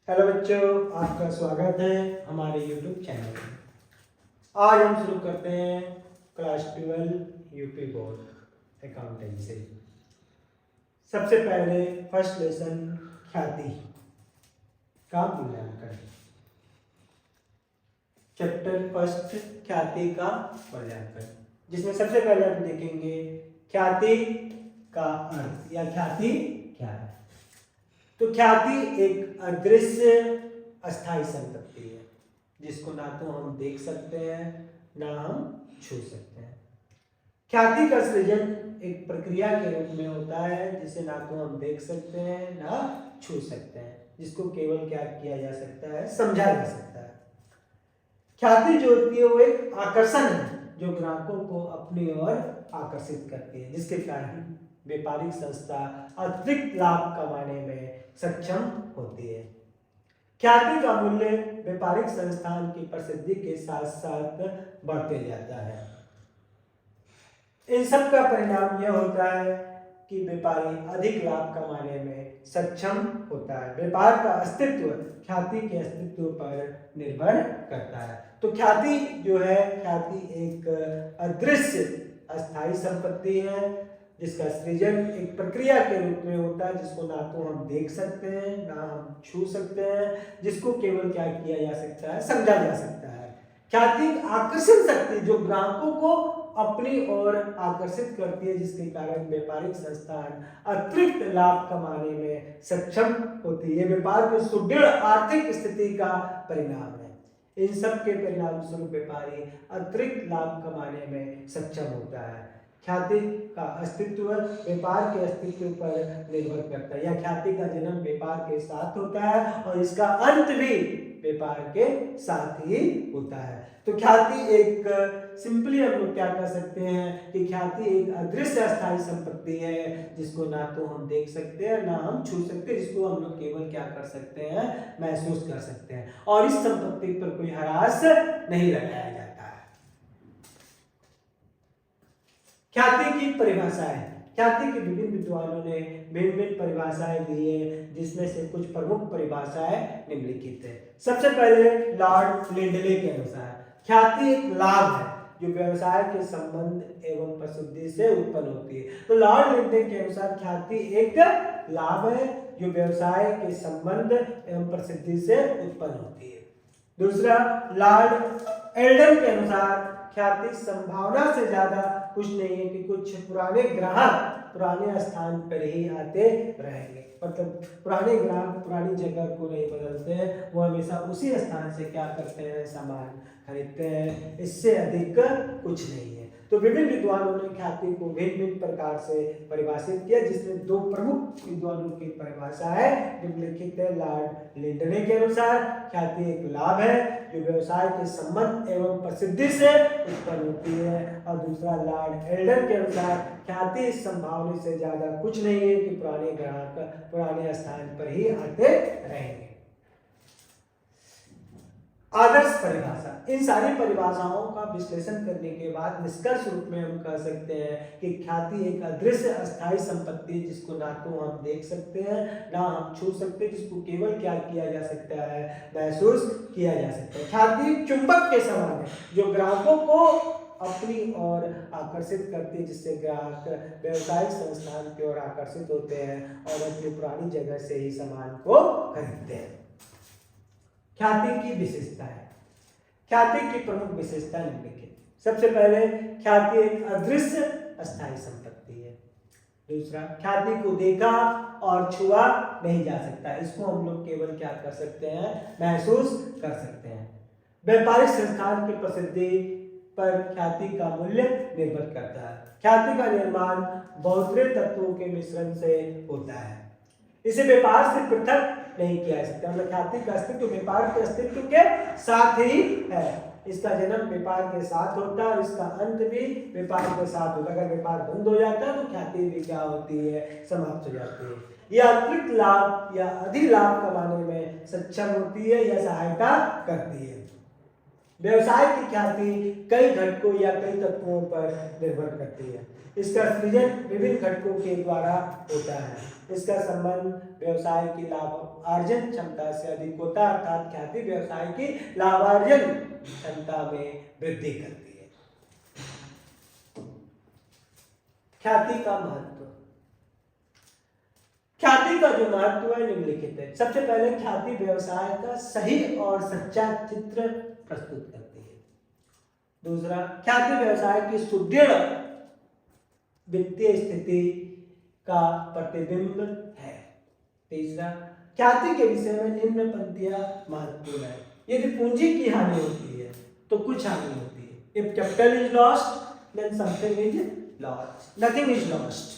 Hello बच्चों, आपका स्वागत है हमारे YouTube चैनल में। आज हम शुरू करते हैं क्लास 12 यूपी बोर्ड अकाउंटेंसी। सबसे पहले फर्स्ट लेसन ख्याति का मूल्यांकन। चैप्टर फर्स्ट ख्याति का मूल्यांकन, जिसमें सबसे पहले हम देखेंगे ख्याति का अर्थ या ख्याति क्या है। तो ख्याति एक अदृश्य अस्थाई संपत्ति है जिसको ना तो हम देख सकते हैं ना हम छू सकते हैं। ख्याति का सृजन एक प्रक्रिया के रूप में होता है जिसे ना तो हम देख सकते हैं ना छू सकते हैं, जिसको केवल क्या किया जा सकता है, समझा जा सकता है। ख्याति जो होती है वो एक आकर्षण है जो ग्राहकों को अपनी ओर आकर्षित करती है, जिसके कारण व्यापारिक संस्था अतिरिक्त लाभ कमाने में सक्षम होती है। ख्याति का मूल्य व्यापारिक संस्थान की प्रसिद्धि के साथ साथ बढ़ते जाता है। इन सब का परिणाम यह होता है कि व्यापारी अधिक लाभ कमाने में सक्षम होता है। व्यापार का अस्तित्व ख्याति के अस्तित्व पर निर्भर करता है। तो ख्याति जो है, ख्याति एक अदृश्य अस्थाई संपत्ति है जिसका सृजन एक प्रक्रिया के रूप में होता है जिसको ना तो हम देख सकते हैं ना हम छू सकते हैं, जिसको केवल क्या किया जा सकता है, समझा जा सकता है। ख्याति आकर्षण शक्ति जो ग्राहकों को अपनी ओर आकर्षित करती है, जिसके कारण व्यापारिक संस्थान अतिरिक्त लाभ कमाने में सक्षम होती है। व्यापार की सुदृढ़ आर्थिक स्थिति का परिणाम है। इन सब के परिणाम स्वरूप व्यापारी अतिरिक्त लाभ कमाने में सक्षम होता है। ख्याति का अस्तित्व व्यापार के अस्तित्व पर निर्भर करता है। यह ख्याति का जन्म व्यापार के साथ होता है और इसका अंत भी व्यापार के साथ ही होता है। तो ख्याति एक सिंपली हम लोग क्या कर सकते हैं कि ख्याति एक अदृश्य अस्थाई संपत्ति है जिसको ना तो हम देख सकते हैं ना हम छू सकते हैं, जिसको हम लोग केवल क्या कर सकते हैं, महसूस कर सकते हैं। और इस संपत्ति पर कोई ह्रास नहीं लगाया जाता है। ख्याति की परिभाषाएं। ख्याति के विभिन्न विद्वानों ने भिन्न भिन्न परिभाषाएं दी है, जिसमें से कुछ प्रमुख परिभाषाएं निम्नलिखित है। सबसे पहले लॉर्ड लिंडले के अनुसार ख्याति एक लाभ है जो व्यवसाय के संबंध एवं प्रसिद्धि से उत्पन्न होती है। तो लॉर्ड लिंडले के अनुसार ख्याति एक लाभ है जो व्यवसाय के संबंध एवं प्रसिद्धि से उत्पन्न होती है। दूसरा, लॉर्ड एल्डन के अनुसार ख्याति संभावना से ज्यादा कुछ नहीं है कि कुछ पुराने ग्राहक पुराने स्थान पर ही आते रहेंगे। मतलब पुराने ग्राहक पुरानी जगह को नहीं बदलते हैं, वो हमेशा उसी स्थान से क्या करते हैं, सामान खरीदते हैं। इससे अधिक कुछ नहीं है। तो विभिन्न विद्वानों ने ख्याति को भिन्न भिन्न प्रकार से परिभाषित किया, जिसमें दो प्रमुख विद्वानों की परिभाषा है निम्नलिखित है। लॉर्ड लिंडले के अनुसार ख्याति एक लाभ है जो व्यवसाय के संबंध एवं प्रसिद्धि से उत्पन्न होती है, और दूसरा लॉर्ड एल्डन के अनुसार ख्याति संभावना से ज्यादा कुछ नहीं है कि पुराने ग्राहक पुराने स्थान पर ही आते रहेंगे। आदर्श परिभाषा। इन सारी परिभाषाओं का विश्लेषण करने के बाद निष्कर्ष रूप में हम कह सकते हैं कि ख्याति एक अदृश्य अस्थाई संपत्ति जिसको ना तो हम देख सकते हैं ना हम छू सकते, जिसको केवल क्या किया जा सकता है, महसूस किया जा सकता है। ख्याति चुंबक के समान है जो ग्राहकों को अपनी ओर आकर्षित करती है, जिससे ग्राहक व्यवसायिक संस्थान की ओर आकर्षित होते हैं और अपनी पुरानी जगह से ही सामान को खरीदते हैं। ख्याति की विशेषता है। ख्याति की प्रमुख विशेषता निम्नलिखित। सबसे पहले, ख्याति एक अदृश्य अस्थाई संपत्ति है। दूसरा, ख्याति को देखा और छुआ नहीं जा सकता, इसको हम लोग केवल क्या कर सकते हैं, महसूस कर सकते हैं। व्यापारिक संस्थान की प्रसिद्धि पर ख्याति का मूल्य निर्भर करता है। ख्याति का निर्माण बहुतरे तत्वों के मिश्रण से होता है। इसे व्यापार से पृथक नहीं किया जा सकता। मतलब ख्याति का अस्तित्व व्यापार के अस्तित्व के साथ ही है। इसका जन्म व्यापार के साथ होता है और इसका अंत भी व्यापार के साथ होता है। अगर व्यापार बंद हो जाता है तो ख्याति भी क्या होती है, समाप्त हो जाती है। यह अतिरिक्त लाभ या अधिक लाभ कमाने में सक्षम होती है या सहायता करती है। व्यवसाय की ख्याति कई घटकों या कई तत्वों पर निर्भर करती है। इसका सृजन विभिन्न घटकों के द्वारा होता है। इसका संबंध व्यवसाय की लाभार्जन क्षमता से अधिक होता है, अर्थात ख्याति व्यवसाय की लाभार्जन क्षमता में वृद्धि करती है। ख्याति का महत्व। ख्याति का जो महत्व है निम्नलिखित है। सबसे पहले ख्याति व्यवसाय का सही और सच्चा चित्र प्रस्तुत करती है। दूसरा, ख्याति व्यवसाय की सुदृढ़ वित्तीय स्थिति का प्रतिबिंब है। तीसरा, ख्याति के विषय में निम्न पंक्तियां महत्वपूर्ण है। यदि पूंजी की हानि होती है तो कुछ हानि होती है। If capital is lost then something is lost, nothing is lost.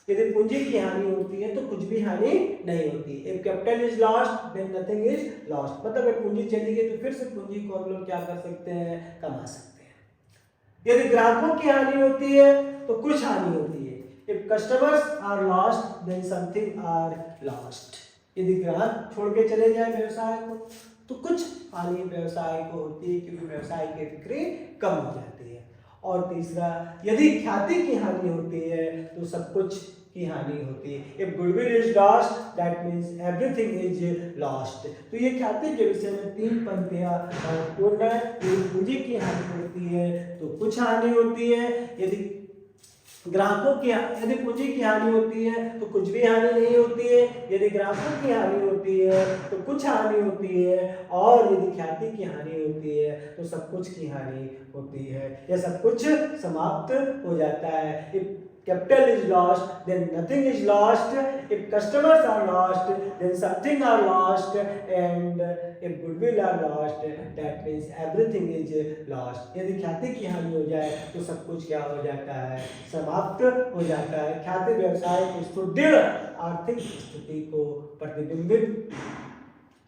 यदि पूंजी की हानि होती है तो कुछ भी हानि नहीं होती। If capital is lost then nothing is lost, मतलब अगर पूंजी चली गई तो फिर से पूंजी को हम लोग क्या कर सकते हैं, कमा सकते हैं। यदि ग्राहकों की हानि होती है तो कुछ हानि होती है। If customers are lost then something are lost. यदि ग्राहक छोड़ के चले जाए व्यवसाय को तो कुछ हानि व्यवसाय को होती है, क्योंकि व्यवसाय की बिक्री कम हो जाती है। और तीसरा, यदि ख्याति की हानि होती है तो सब कुछ की हानि होती है। If goodwill is lost that means everything is lost. तो ये ख्याति के विषय में 3 पंक्तियां महत्वपूर्ण है। यदि पूंजी की हानि होती है तो कुछ हानि होती है। यदि ग्राहकों की यदि पूंजी की हानि होती है तो कुछ भी हानि नहीं होती है। यदि ग्राहकों की हानि होती है तो कुछ हानि होती है। और यदि ख्याति की हानि होती है तो सब कुछ की हानि होती है। यह सब कुछ समाप्त हो जाता है। If capital is lost then nothing is lost. If customers are lost then something are lost, and if goodwill are lost that means everything is lost. यदि ख्याति की हानि हो जाए तो सब कुछ क्या हो जाता है, समाप्त हो जाता है। ख्याति व्यवसाय की सुदृढ़ आर्थिक स्थिति को प्रतिबिंबित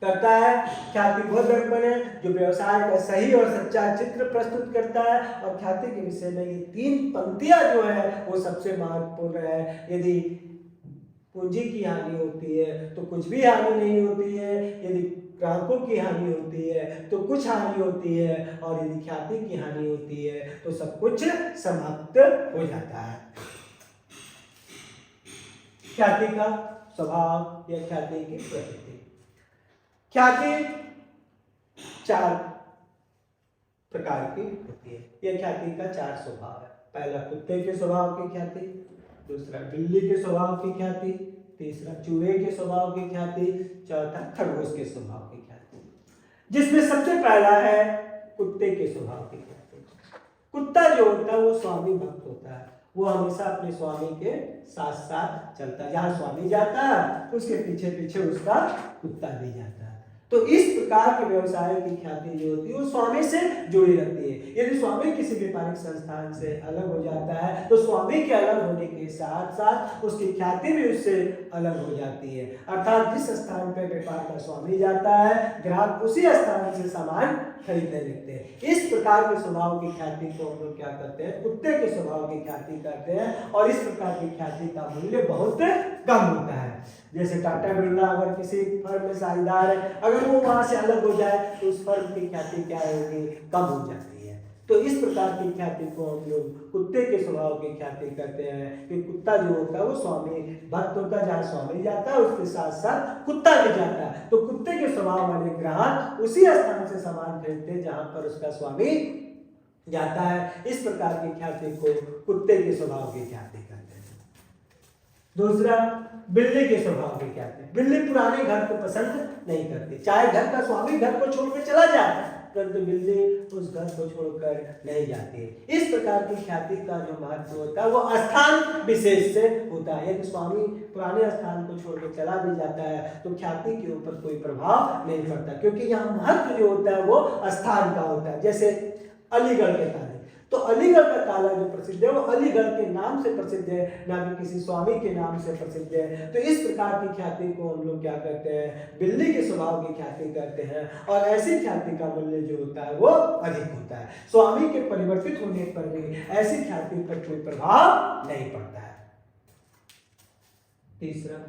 करता है। ख्याति वह दर्पण है जो व्यवसाय का सही और सच्चा चित्र प्रस्तुत करता है। और ख्याति के विषय में ये 3 पंक्तियां जो है वो सबसे महत्वपूर्ण है। यदि पूंजी की हानि होती है तो कुछ भी हानि नहीं होती है। यदि ग्राहकों की हानि होती है तो कुछ हानि होती है। और यदि ख्याति की हानि होती है तो सब कुछ समाप्त हो जाता है। ख्याति का स्वभाव या ख्याति की प्रकृति। ख्याति 4 प्रकार की होती है। यह ख्याति का 4 स्वभाव है। पहला, कुत्ते के स्वभाव की ख्याति। दूसरा, बिल्ली के स्वभाव की ख्याति। तीसरा, चूहे के स्वभाव की ख्याति। चौथा, खरगोश के स्वभाव की ख्याति। जिसमें सबसे पहला है कुत्ते के स्वभाव की ख्याति। कुत्ता जो होता है वो स्वामी भक्त होता है। वो हमेशा अपने स्वामी के साथ साथ चलता है। जहाँ स्वामी जाता है उसके पीछे पीछे उसका कुत्ता भी जाता है। तो इस प्रकार के व्यवसाय की ख्याति जो होती है वो स्वामी से जुड़ी रहती है। यदि स्वामी किसी व्यापारिक संस्थान से अलग हो जाता है तो स्वामी के अलग होने के साथ साथ उसकी ख्याति भी उससे अलग हो जाती है। अर्थात जिस स्थान पर व्यापार का स्वामी जाता है ग्राहक उसी स्थान से सामान खरीदने लगते हैं। इस प्रकार के स्वभाव की ख्याति को हम लोग क्या करते हैं, कुत्ते के स्वभाव की ख्याति करते हैं। और इस प्रकार की ख्याति का मूल्य बहुत कम होता है। जैसे टाटा बिरला अगर किसी फर्म में साझेदार है, अगर वो वहां से अलग हो जाए तो उस फर्म की ख्याति क्या होगी, कम हो जाती है। तो इस प्रकार की ख्याति को हम लोग कुत्ते के स्वभाव की ख्याति करते हैं कि कुत्ता जो होता है वो स्वामी भक्त होता है। जहाँ स्वामी जाता है उसके साथ साथ कुत्ता भी जाता है। तो कुत्ते के स्वभाव वाले ग्राहक उसी स्थान से सामान खरीदते हैं जहाँ पर उसका स्वामी जाता है। इस प्रकार की ख्याति को कुत्ते के स्वभाव की ख्याति करते हैं। दूसरा, बिल्ली के स्वभाव की ख्याति। बिल्ली पुराने घर को पसंद नहीं करती। चाहे घर का स्वामी घर को छोड़कर चला जाए परंतु बिल्ली उस घर को छोड़कर नहीं जाती। इस प्रकार की ख्याति का जो महत्व होता है वो स्थान विशेष से होता है। यदि स्वामी पुराने स्थान को छोड़कर चला भी जाता है तो ख्याति के ऊपर कोई प्रभाव नहीं पड़ता, क्योंकि यहाँ महत्व जो होता है वो स्थान का होता है। जैसे अलीगढ़ के ताले, तो अलीगढ़ का ताला जो प्रसिद्ध है वो अलीगढ़ के नाम से प्रसिद्ध है, ना कि किसी स्वामी के नाम से प्रसिद्ध है। तो इस प्रकार की ख्याति को हम लोग क्या करते हैं, बिल्ली के स्वभाव की ख्याति करते हैं। और ऐसी ख्याति का मूल्य जो होता है वो अधिक होता है। स्वामी के परिवर्तित होने पर भी ऐसी ख्याति पर कोई प्रभाव नहीं पड़ता है। तीसरा,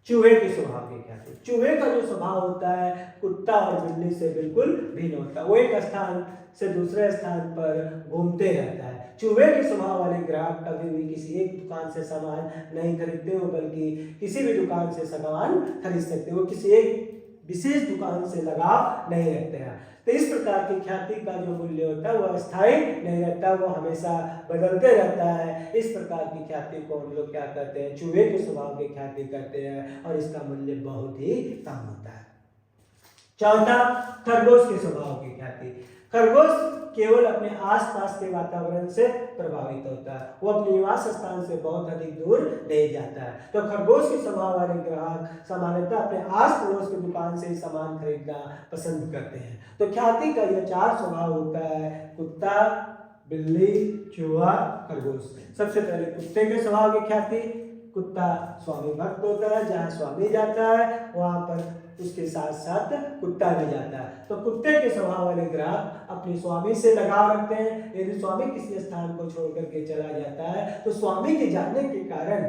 चूहे के स्वभाव की ख्याति। चूहे का जो स्वभाव होता है कुत्ता और बिल्ली से बिल्कुल भिन्न होता है। वो एक स्थान से दूसरे स्थान पर घूमते रहता है। चूहे के स्वभाव वाले ग्राहक कभी भी किसी एक दुकान से सामान नहीं खरीदते हो, बल्कि किसी भी दुकान से सामान खरीद सकते हो। किसी एक विशेष दुकान से लगाव नहीं रखते हैं। तो इस प्रकार की ख्याति का जो मूल्य होता है वो अस्थायी नहीं रहता, वो हमेशा बदलते रहता है। इस प्रकार की ख्याति को हम लोग क्या कहते हैं, चूहे के स्वभाव की ख्याति करते हैं, और इसका मूल्य बहुत ही कम होता है। चौथा, खरगोश के स्वभाव की ख्याति। खरगोश केवल अपने आसपास के वातावरण से प्रभावित होता है, वो अपने निवास स्थान से बहुत अधिक दूर नहीं जाता है। तो खरगोश के स्वभाव वाले ग्राहक सामान्यतः अपने आस पड़ोस की दुकान से ही सामान खरीदना पसंद करते हैं। तो ख्याति का यह 4 स्वभाव होता है, कुत्ता, बिल्ली, चूहा, खरगोश। सबसे पहले कुत्ते के स्वभाव की ख्याति। कुत्ता स्वामी भक्त होता है, जहाँ स्वामी जाता है वहां पर उसके साथ साथ कुत्ता भी जाता है। तो कुत्ते के स्वभाव वाले ग्राहक अपने स्वामी से लगाव रखते हैं। यदि स्वामी किसी स्थान को छोड़ करके चला जाता है तो स्वामी के जाने के कारण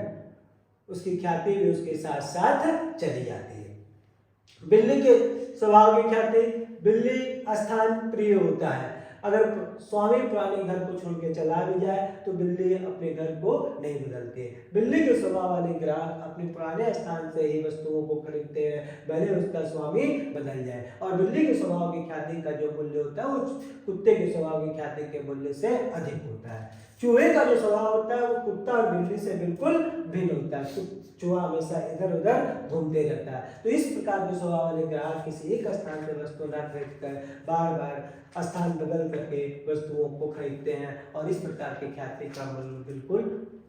उसकी ख्याति भी उसके साथ साथ चली जाती है। बिल्ली के स्वभाव की ख्याति। बिल्ली स्थान प्रिय होता है। अगर स्वामी पुराने घर को छोड़ के चला भी जाए तो बिल्ली अपने घर को नहीं बदलती है। बिल्ली के स्वभाव वाले ग्राहक अपने पुराने स्थान से ही वस्तुओं को खरीदते हैं, भले उसका स्वामी बदल जाए। और बिल्ली के स्वभाव की ख्याति का जो मूल्य होता है वो कुत्ते के स्वभाव की ख्याति के मूल्य से अधिक होता है। चूहे का जो स्वभाव होता है वो कुत्ता और बिल्ली से बिल्कुल भिन्न होता है। चूहा हमेशा इधर उधर घूमते रहता है। तो इस प्रकार के स्वभाव वाले ग्राहक किसी एक स्थान से वस्तु न खरीद कर बार बार स्थान बदल करके वस्तुओं को खरीदते हैं, और इस प्रकार की ख्याति का मूल्य बिल्कुल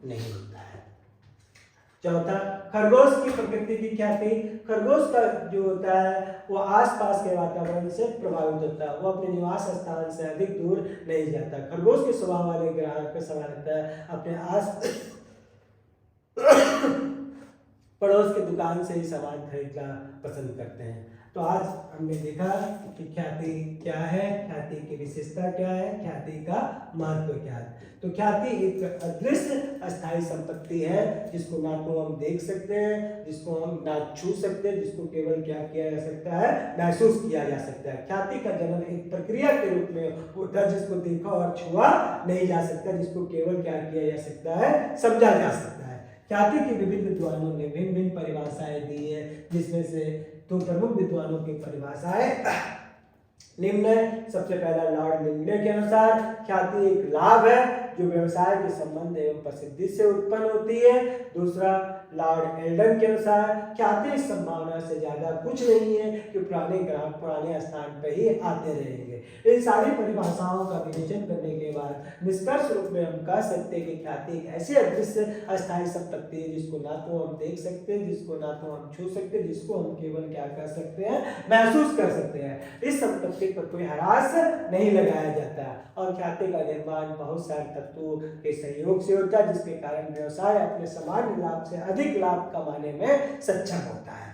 नहीं होता है। चौथा, खरगोश की प्रकृति की ख्याति। खरगोश का जो होता है वो आसपास के वातावरण से प्रभावित होता है, वो अपने निवास स्थान से अधिक दूर नहीं जाता। खरगोश के स्वभाव वाले ग्राहक का सामान्यतः अपने आस पड़ोस की दुकान से ही सामान खरीदना पसंद करते हैं। तो आज हमने देखा कि ख्याति क्या है, ख्याति की विशेषता क्या है, ख्याति का महत्व क्या है। तो ख्याति एक अदृश्य अस्थायी संपत्ति है, जिसको ना तो हम देख सकते हैं, जिसको हम ना छू सकते हैं, जिसको केवल क्या किया जा सकता है, महसूस किया जा सकता है। ख्याति का जन्म एक प्रक्रिया के रूप में होता है, जिसको देखा और छुआ नहीं जा सकता, जिसको केवल क्या किया जा सकता है, समझा जा सकता है। ख्याति की विभिन्न विद्वानों ने भिन्न भिन्न परिभाषाएं दी है, जिसमें से दो प्रमुख विद्वानों की परिभाषाएं निम्न है। सबसे पहला लॉर्ड लिंगले के अनुसार ख्याति एक लाभ है जो व्यवसाय के संबंध एवं प्रसिद्धि से उत्पन्न होती है। दूसरा लॉर्ड एल्डन के अनुसार ख्याति इस संभावना से ज्यादा कुछ नहीं है कि पुराने ग्राहक पुराने स्थान पर ही आते रहेंगे। इन सारी परिभाषाओं का विवेचन करने के बाद निष्कर्ष रूप में हम कह सकते हैं कि ख्याति एक ऐसी अदृश्य अस्थायी संपत्ति है, जिसको ना तो हम देख सकते हैं, जिसको ना तो हम छू सकते हैं, जिसको हम केवल क्या कर सकते हैं, महसूस कर सकते हैं। इस संपत्ति पर कोई ह्रास नहीं लगाया जाता, और ख्याति का निर्माण बहुत सारे तत्वों के सहयोग से होता है, जिसके कारण व्यवसाय अपने सामान्य लाभ से अधिक लाभ कमाने में सक्षम होता है।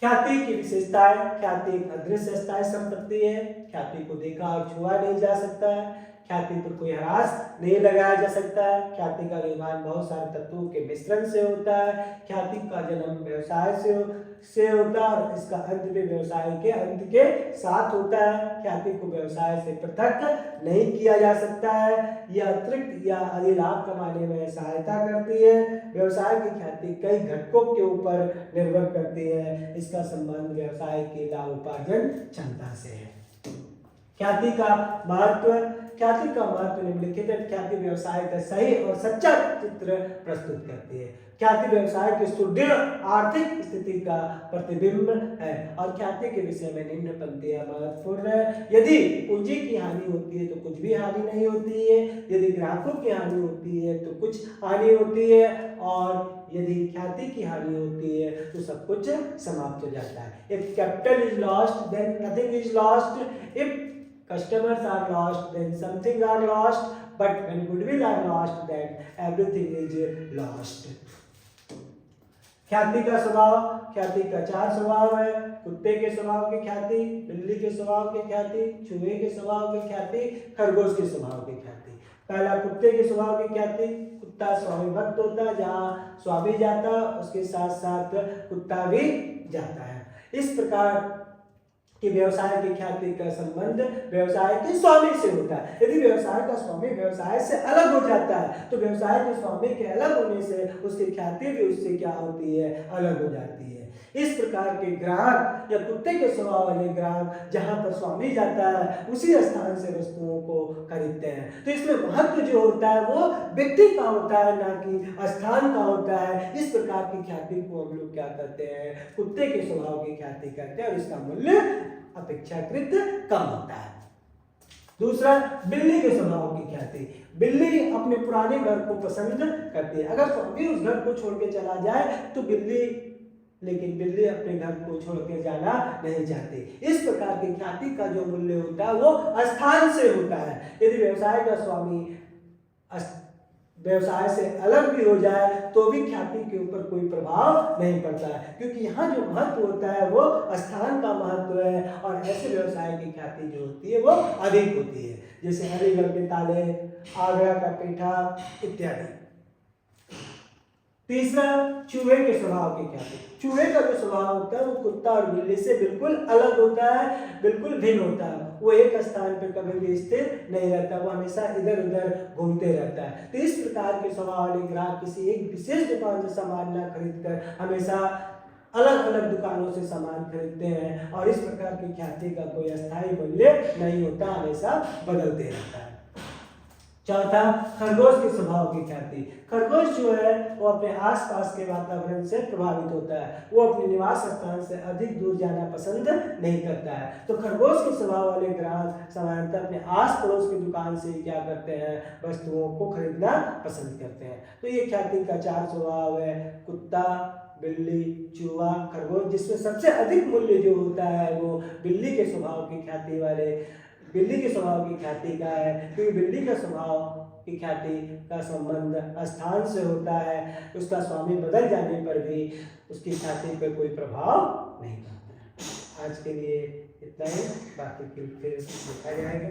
ख्याति की विशेषताएं। ख्याति एक अदृश्य अस्थायी संपत्ति है, ख्याति को देखा और छुआ नहीं जा सकता है, ख्याति पर कोई ह्रास नहीं लगाया जा सकता है, ख्याति का निर्माण बहुत सारे तत्वों के मिश्रण से होता है, ख्याति का जन्म व्यवसाय से होता है और इसका अंत भी व्यवसाय के अंत के साथ होता है। ख्याति को व्यवसाय से पृथक नहीं किया जा सकता है, यह अतिरिक्त या अधिक लाभ कमाने में सहायता करती है। व्यवसाय की ख्याति कई घटकों के ऊपर निर्भर करती है, इसका संबंध व्यवसाय की लाभ उपार्जन क्षमता से है। ख्याति का महत्व। ख्याति का महत्व निम्नलिखित है। ख्याति व्यवसाय का सही और सच्चा चित्र प्रस्तुत करती है। ख्याति व्यवसाय की सुदृढ़ आर्थिक स्थिति का प्रतिबिंब है, और ख्याति के विषय में निम्न पंक्तियां महत्वपूर्ण है। यदि पूंजी की हानि होती है तो कुछ भी हानि नहीं होती है, यदि ग्राहकों की हानि होती है तो कुछ हानि होती है, और यदि ख्याति की हानि होती है तो सब कुछ समाप्त हो जाता है। If capital is lost then nothing is lost, if customers are lost then something are lost, but when goodwill are lost then everything is lost. ख्याति का स्वभाव। ख्याति का 4 स्वभाव है। कुत्ते के स्वभाव की ख्याति, बिल्ली के स्वभाव की ख्याति, चूहे के स्वभाव की ख्याति, खरगोश के स्वभाव की ख्याति। पहला कुत्ते के स्वभाव की ख्याति। कुत्ता स्वामी भक्त होता है, जहाँ स्वामी जाता है उसके साथ साथ कुत्ता भी जाता है। इस प्रकार कि व्यवसाय की ख्याति का संबंध व्यवसाय के स्वामी से होता है। यदि व्यवसाय का स्वामी व्यवसाय से अलग हो जाता है तो व्यवसाय के स्वामी के अलग होने से उसकी ख्याति भी उससे क्या होती है, अलग हो जाती है। इस प्रकार के ग्राहक या कुत्ते के स्वभाव वाले ग्राहक जहाँ पर स्वामी जाता है उसी स्थान से वस्तुओं को खरीदते हैं। तो इसमें महत्व जो होता है वो व्यक्ति का होता है, ना कि स्थान का होता है। इस प्रकार की ख्याति को हम लोग क्या करते हैं, कुत्ते के स्वभाव की ख्याति करते हैं और इसका मूल्य अपेक्षाकृत कम होता है। दूसरा, बिल्ली के स्वभाव की ख्याति। बिल्ली अपने पुराने घर को पसंद करती है। अगर स्वामी उस घर को छोड़ के चला जाए तो लेकिन बिल्ली अपने घर को छोड़ के जाना नहीं चाहती। इस प्रकार की ख्याति का जो मूल्य होता है वो स्थान से होता है। यदि व्यवसाय का स्वामी व्यवसाय से अलग भी हो जाए तो भी ख्याति के ऊपर कोई प्रभाव नहीं पड़ता है, क्योंकि यहाँ जो महत्व होता है वो स्थान का महत्व है और ऐसे व्यवसाय की ख्याति जो होती है वो अधिक होती है, जैसे अलीगढ़ के ताले, आगरा का पेठा इत्यादि। तीसरा, चूहे के स्वभाव की ख्याति। चूहे का जो स्वभाव होता है वो कुत्ता और बिल्ली से बिल्कुल अलग होता है, बिल्कुल भिन्न होता है। वो एक स्थान पर कभी भी स्थिर नहीं रहता, वो हमेशा इधर उधर घूमते रहता है। तो इस प्रकार के स्वभाव वाले ग्राहक किसी एक विशेष दुकान से सामान न खरीद कर हमेशा अलग अलग दुकानों से सामान खरीदते हैं और इस प्रकार की ख्याति का कोई अस्थायी मूल्य नहीं होता, हमेशा बदलते रहता है। चौथा, खरगोश के स्वभाव की ख्याति। खरगोश जो है वो अपने आसपास के वातावरण से प्रभावित होता है, वो अपने निवास स्थान से अधिक दूर जाना पसंद नहीं करता है। तो खरगोश के स्वभाव वाले ग्राहक सामान्यतः अपने आस पड़ोस की दुकान से क्या करते हैं, वस्तुओं को खरीदना पसंद करते हैं। तो ये ख्याति का 4 स्वभाव है, कुत्ता, बिल्ली, चूहा, खरगोश, जिसमें सबसे अधिक मूल्य जो होता है वो बिल्ली के स्वभाव की ख्याति का है, क्योंकि बिल्ली का स्वभाव की ख्याति का संबंध स्थान से होता है। उसका स्वामी बदल जाने पर भी उसकी ख्याति पर कोई प्रभाव नहीं पड़ता है। आज के लिए इतना ही, बाकी फिर देखा जाएगा।